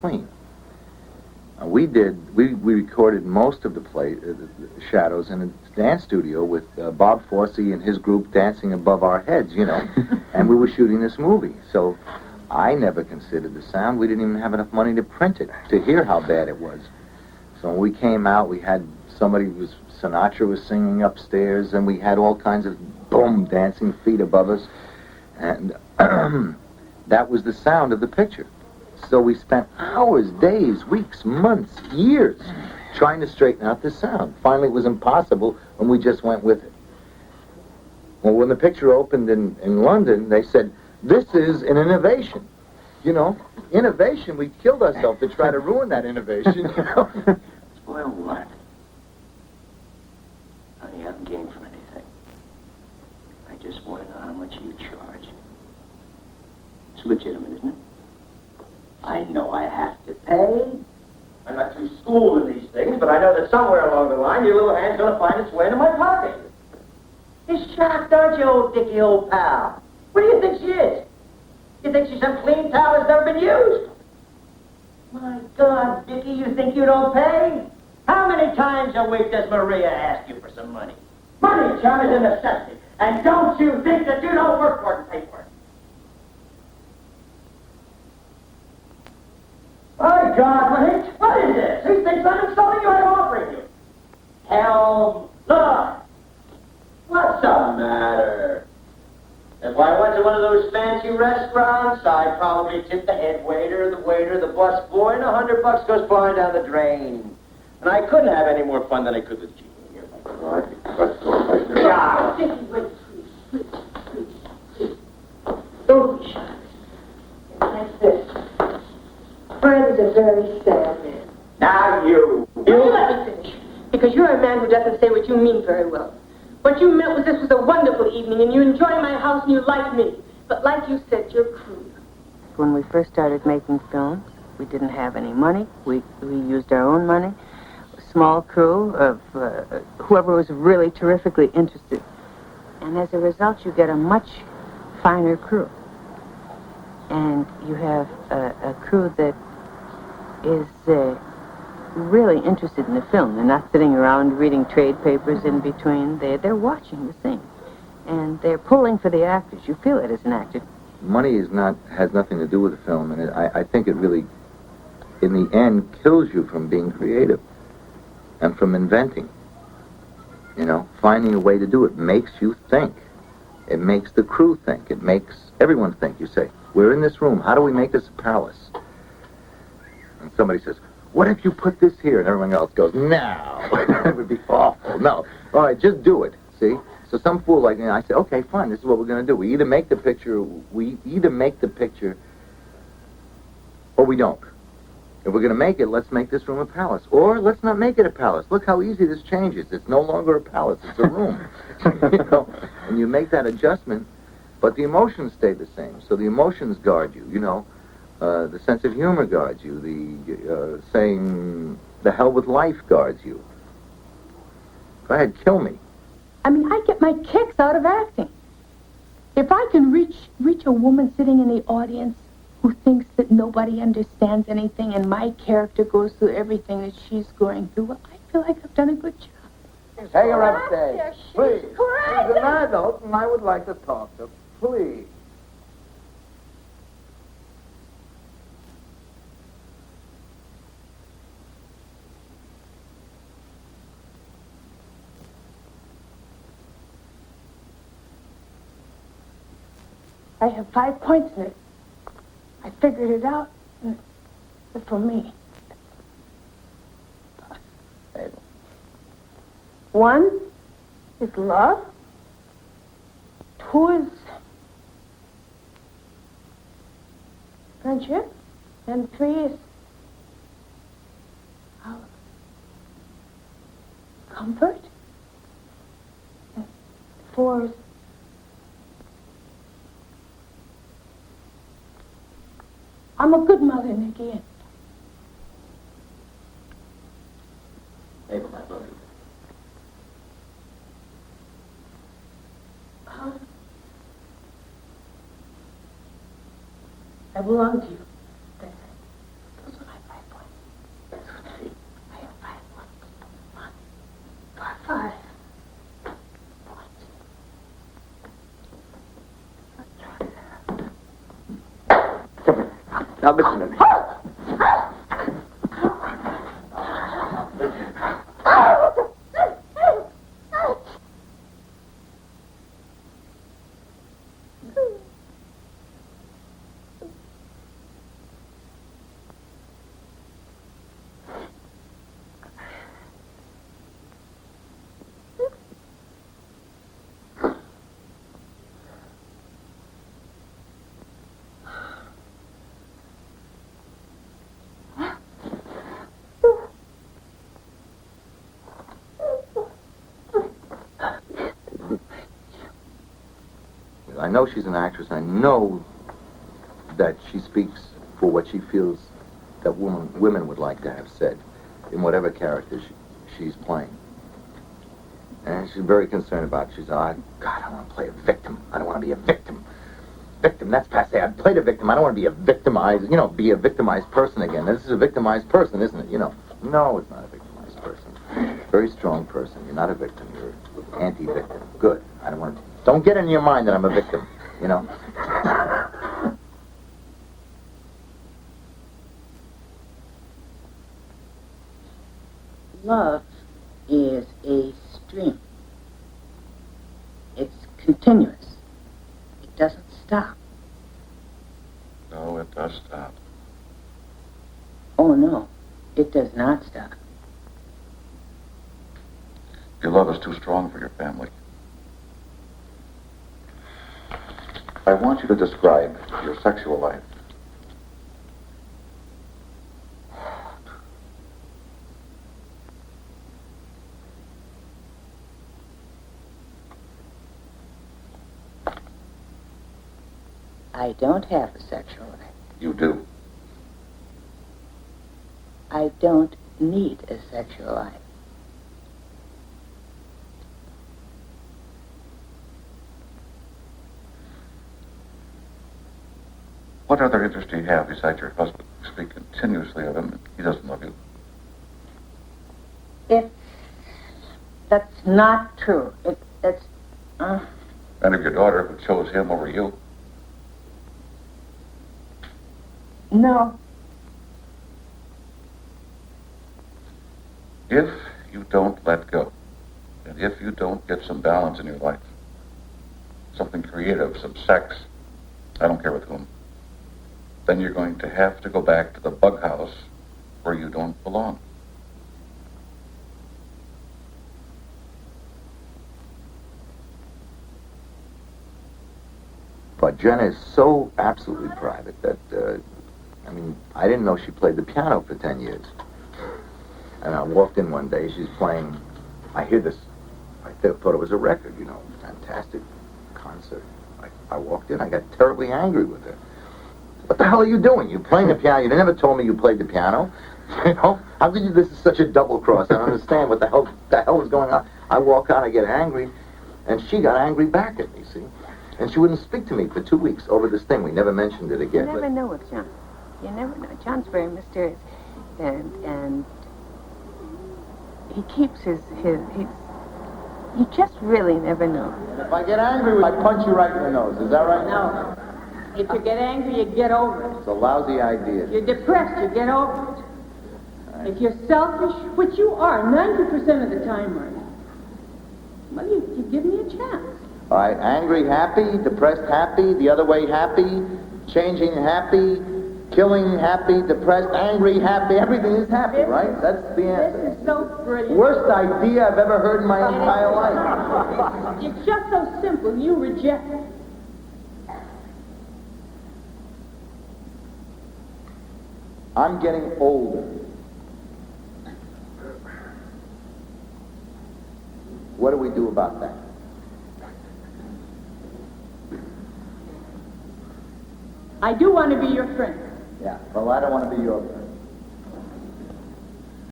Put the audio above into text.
clean. We recorded most of the shadows in a dance studio with Bob Fosse and his group dancing above our heads, and we were shooting this movie. So I never considered the sound. We didn't even have enough money to print it, to hear how bad it was. So when we came out, we had Sinatra was singing upstairs, and we had all kinds of boom dancing feet above us, and that was the sound of the picture. So we spent hours, days, weeks, months, years trying to straighten out the sound. Finally, it was impossible, and we just went with it. Well, when the picture opened in London, they said, "This is an innovation." Innovation. We killed ourselves to try to ruin that innovation. Spoil what? Honey, I haven't gained from anything. I just want to know how much you charge. It's legitimate, isn't it? I know I have to pay. I'm not too schooled in these things, but I know that somewhere along the line, your little hand's going to find its way into my pocket. You're shocked, aren't you, old Dickie, old pal? What do you think she is? You think she's some clean towel that's never been used? My God, Dickie, you think you don't pay? How many times a week does Maria ask you for some money? Money, John, is a necessity. And don't you think that you don't work for it and pay for it? My God, what is this? He thinks I'm insulting you and offering you. Hell, look. What's the matter? If I went to one of those fancy restaurants, I'd probably tip the head waiter, the bus boy, and $100 goes flying down the drain. And I couldn't have any more fun than I could with you. Yeah. Dickie, wait, please. Don't be shy. Like this. Fred is a very sad man. Now you let me finish. Because you're a man who doesn't say what you mean very well. What you meant was this was a wonderful evening, and you enjoy my house, and you like me. But like you said, you're crude. When we first started making films, we didn't have any money. We used our own money. A small crew of whoever was really terrifically interested. And as a result, you get a much finer crew. And you have a crew that is really interested in the film. They're not sitting around reading trade papers in between. They're watching the thing. And they're pulling for the actors. You feel it as an actor. Money has nothing to do with the film, and I think it really, in the end, kills you from being creative and from inventing. Finding a way to do it makes you think. It makes the crew think. It makes everyone think. You say, we're in this room. How do we make this a palace? And somebody says, what if you put this here? And everyone else goes, no. It would be awful. No. All right, just do it. See? So some fool like me, I say, okay, fine, this is what we're going to do. We either make the picture or we don't. If we're going to make it, let's make this room a palace. Or let's not make it a palace. Look how easy this changes. It's no longer a palace. It's a room. And you make that adjustment, but the emotions stay the same. So the emotions guard you, the sense of humor guards you. The saying, the hell with life guards you. Go ahead, kill me. I mean, I get my kicks out of acting. If I can reach a woman sitting in the audience who thinks that nobody understands anything and my character goes through everything that she's going through, well, I feel like I've done a good job. Take her upstairs. Please. She's Crazy. an adult, and I would like to talk to her. Please. I have 5 points in it. I figured it out. It's for me. 1 is love. 2 is friendship. And 3 is comfort. And 4 is I'm a good mother, Nicky. Mabel, I love you. I belong to you. That's what I Now listen to me. I know she's an actress. I know that she speaks for what she feels that women would like to have said in whatever character she's playing. And she's very concerned about it. She said, oh, God, I don't want to play a victim. I don't want to be a victim. Victim, that's passe. I've played a victim. I don't want to be a victimized, be a victimized person again. This is a victimized person, isn't it? No, it's not a victimized person. Very strong person. You're not a victim. You're anti-victim. Good. I don't want to... Don't get in your mind that I'm a victim, Love is a stream. It's continuous. It doesn't stop. No, it does stop. Oh, no. It does not stop. Your love is too strong for your family. I want you to describe your sexual life. I don't have a sexual life. You do. I don't need a sexual life. What other interest do you have besides your husband? You speak continuously of him, and he doesn't love you. That's not true. It's And of your daughter who chose him over you. no. If you don't let go, and if you don't get some balance in your life, something creative, some sex, I don't care with whom, then you're going to have to go back to the bug house where you don't belong. But Jenna is so absolutely private that, I didn't know she played the piano for 10 years. And I walked in one day, she's playing, I hear this, I thought it was a record, fantastic concert. I walked in, I got terribly angry with her. What the hell are you doing? You're playing the piano, you never told me you played the piano. How could you, this is such a double cross, I don't understand what the hell was going on. I walk out, I get angry, and she got angry back at me, see? And she wouldn't speak to me for 2 weeks over this thing. We never mentioned it again. You never know with John. You never know. John's very mysterious. And he keeps you just really never know. If I get angry, I punch you right in the nose. Is that right? No. If you get angry, you get over it. It's a lousy idea. If you're depressed, you get over it. If you're selfish, which you are 90% of the time, Marty, well, you give me a chance. All right, angry, happy, depressed, happy, the other way, happy, changing, happy, killing, happy, depressed, angry, happy. Everything is happy, right? That's the answer. This is so brilliant. Worst idea I've ever heard in my entire life. It's just so simple. You reject it. I'm getting older. What do we do about that? I do want to be your friend. Yeah, well, I don't want to be your friend.